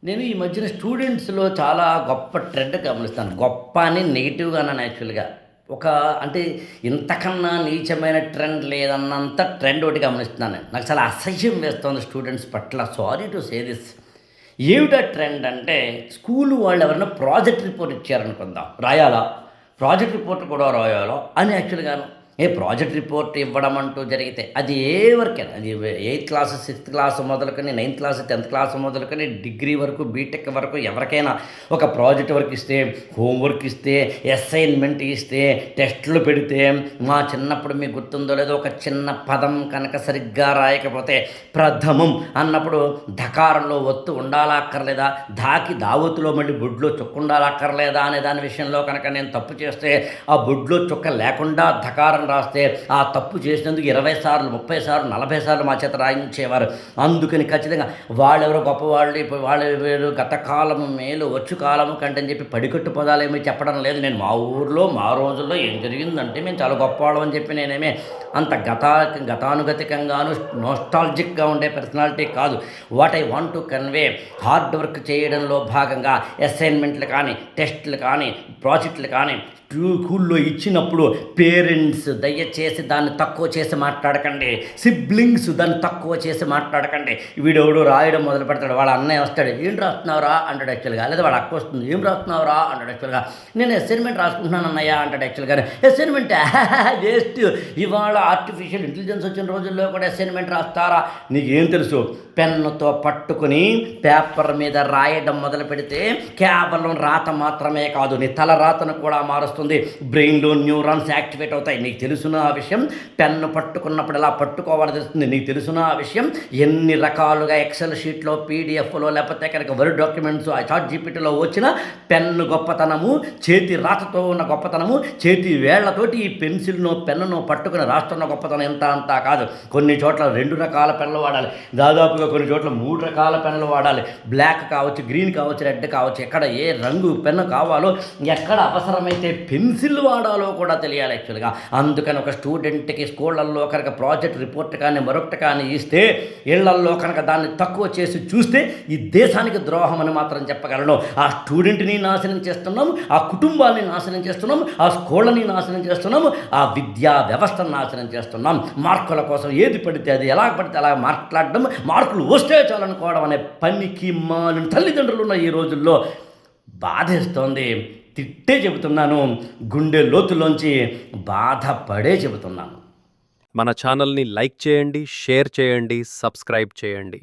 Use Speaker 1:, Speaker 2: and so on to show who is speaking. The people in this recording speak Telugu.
Speaker 1: నేను ఈ మధ్యన స్టూడెంట్స్‌లో చాలా గొప్ప ట్రెండ్ గమనిస్తాను. గొప్ప అని నెగెటివ్‌గా అనను యాక్చువల్‌గా. ఒక అంటే ఇంతకన్నా నీచమైన ట్రెండ్ లేదన్నంత ట్రెండ్ ఒకటి గమనిస్తున్నాను నేను. నాకు చాలా అసహ్యం వేస్తోంది స్టూడెంట్స్ పట్ల. Sorry to say this. ఏమిటా ట్రెండ్ అంటే స్కూలు వాళ్ళు ఎవరైనా ప్రాజెక్ట్ రిపోర్ట్ ఇచ్చారనుకుందాం. రాయాలా? ప్రాజెక్ట్ రిపోర్ట్ కూడా రాయాలా? అని యాక్చువల్‌గాను. ప్రాజెక్ట్ రిపోర్ట్ ఇవ్వడం అంటూ జరిగితే అది ఏ వరకైనా అది ఎయిత్ క్లాస్, సిక్స్త్ క్లాస్ మొదలుకొని, నైన్త్ క్లాస్, 10థ్ క్లాస్ మొదలుకొని డిగ్రీ వరకు, బీటెక్ వరకు ఎవరికైనా ఒక ప్రాజెక్ట్ వర్క్ ఇస్తే, హోంవర్క్ ఇస్తే, అసైన్మెంట్ ఇస్తే, టెస్టులు పెడితే, మా చిన్నప్పుడు మీకు గుర్తుందో లేదో ఒక చిన్న పదం కనుక సరిగ్గా రాయకపోతే ప్రథమం అన్నప్పుడు ధకారంలో ఒత్తు ఉండాలా అక్కర్లేదా? దావతులో మళ్ళీ బొడ్లో చుక్క ఉండాలా అక్కర్లేదా అనే దాని విషయంలో కనుక నేను తప్పు చేస్తే ఆ బొడ్లో చుక్క లేకుండా ధకారం రాస్తే ఆ తప్పు చేసినందుకు 20 సార్లు, 30 సార్లు, 40 సార్లు మా చేత రాయించేవారు. అందుకని ఖచ్చితంగా వాళ్ళెవరో గొప్పవాళ్ళు, ఇప్పుడు వాళ్ళు వీళ్ళు గత కాలము మేలు వచ్చు కాలము కంటే అని చెప్పి పడికట్టు పదాలేమీ చెప్పడం లేదు. నేను మా ఊర్లో మా రోజుల్లో ఏం జరిగిందంటే మేము చాలా గొప్పవాళ్ళం అని చెప్పి నేనేమి అంత గతానుగతికంగాను నోస్టాల్జిక్గా ఉండే పర్సనాలిటీ కాదు. What I want to convey, hard work చేయడంలో భాగంగా అసైన్మెంట్లు కానీ, టెస్టులు కానీ, ప్రాజెక్టులు కానీ స్కూల్లో ఇచ్చినప్పుడు పేరెంట్స్ దయచేసి దాన్ని తక్కువ చేసి మాట్లాడకండి. సిబ్లింగ్స్ దాన్ని తక్కువ చేసి మాట్లాడకండి. వీడెవడు రాయడం మొదలు పెడతాడు, వాళ్ళ అన్నయ్య వస్తాడు, ఏం రాస్తున్నావురా అంటాడు యాక్చువల్గా, లేదా వాళ్ళ అక్క వస్తుంది, ఏం రాస్తున్నావురా అంటాడు యాక్చువల్గా, నేను అసైన్మెంట్ రాసుకుంటున్నాను అన్నయ్య అంటాడు యాక్చువల్గా. అసైన్మెంట్ వేస్ట్, ఇవాళ ఆర్టిఫిషియల్ ఇంటెలిజెన్స్ వచ్చిన రోజుల్లో కూడా అసైన్మెంట్ రాస్తారా? నీకేం తెలుసు? పెన్నుతో పట్టుకుని పేపర్ మీద రాయడం మొదలు పెడితే కేవలం రాత మాత్రమే కాదు, నీ తల రాతను కూడా మారుస్తుంది. బ్రెయిన్లో న్యూరాన్స్ యాక్టివేట్ అవుతాయి. నీకు తెలుసున ఆ విషయం? పెన్ను పట్టుకున్నప్పుడు ఎలా పట్టుకోవాలో తెలుస్తుంది. నీకు తెలుసున ఆ విషయం? ఎన్ని రకాలుగా ఎక్సెల్ షీట్లో, పీడిఎఫ్లో, లేకపోతే కనుక వర్డ్ డాక్యుమెంట్స్ చాట్ జీపీటీలో వచ్చిన పెన్ను గొప్పతనము, చేతి రాతతో ఉన్న గొప్పతనము, చేతి వేళ్లతోటి ఈ పెన్సిల్ను పెన్నును పట్టుకుని రాస్తున్న గొప్పతనం ఎంత అంతా కాదు. కొన్ని చోట్ల 2 రకాల పెన్నులు వాడాలి, దాదాపుగా కొన్ని చోట్ల 3 రకాల పెన్నులు వాడాలి. బ్లాక్ కావచ్చు, గ్రీన్ కావచ్చు, రెడ్ కావచ్చు, ఎక్కడ ఏ రంగు పెన్ను కావాలో, ఎక్కడ అవసరమైతే పెన్సిల్ వాడాలో కూడా తెలియాలి యాక్చువల్గా. అందుకని ఒక స్టూడెంట్కి స్కూళ్ళల్లో కనుక ప్రాజెక్ట్ రిపోర్ట్ కానీ మరొకటి కానీ ఇస్తే, ఇళ్లల్లో కనుక దాన్ని తక్కువ చేసి చూస్తే ఈ దేశానికి ద్రోహం అని మాత్రం చెప్పగలను. ఆ స్టూడెంట్ని నాశనం చేస్తున్నాం, ఆ కుటుంబాన్ని నాశనం చేస్తున్నాం, ఆ స్కూళ్ళని నాశనం చేస్తున్నాం, ఆ విద్యా వ్యవస్థను నాశనం చేస్తున్నాం. మార్కుల కోసం ఏది పడితే అది, ఎలా పడితే అలా మాట్లాడడం, మార్కులు వస్తే చాలనుకోవడం అనే పనికి మాలిన తల్లిదండ్రులు ఉన్న ఈ రోజుల్లో బాధేస్తోంది. తిట్టే చెబుతున్నాను, గుండె లోతులోంచి బాధపడే చెబుతున్నాను.
Speaker 2: మన ఛానల్ని లైక్ చేయండి, షేర్ చేయండి, సబ్స్క్రైబ్ చేయండి.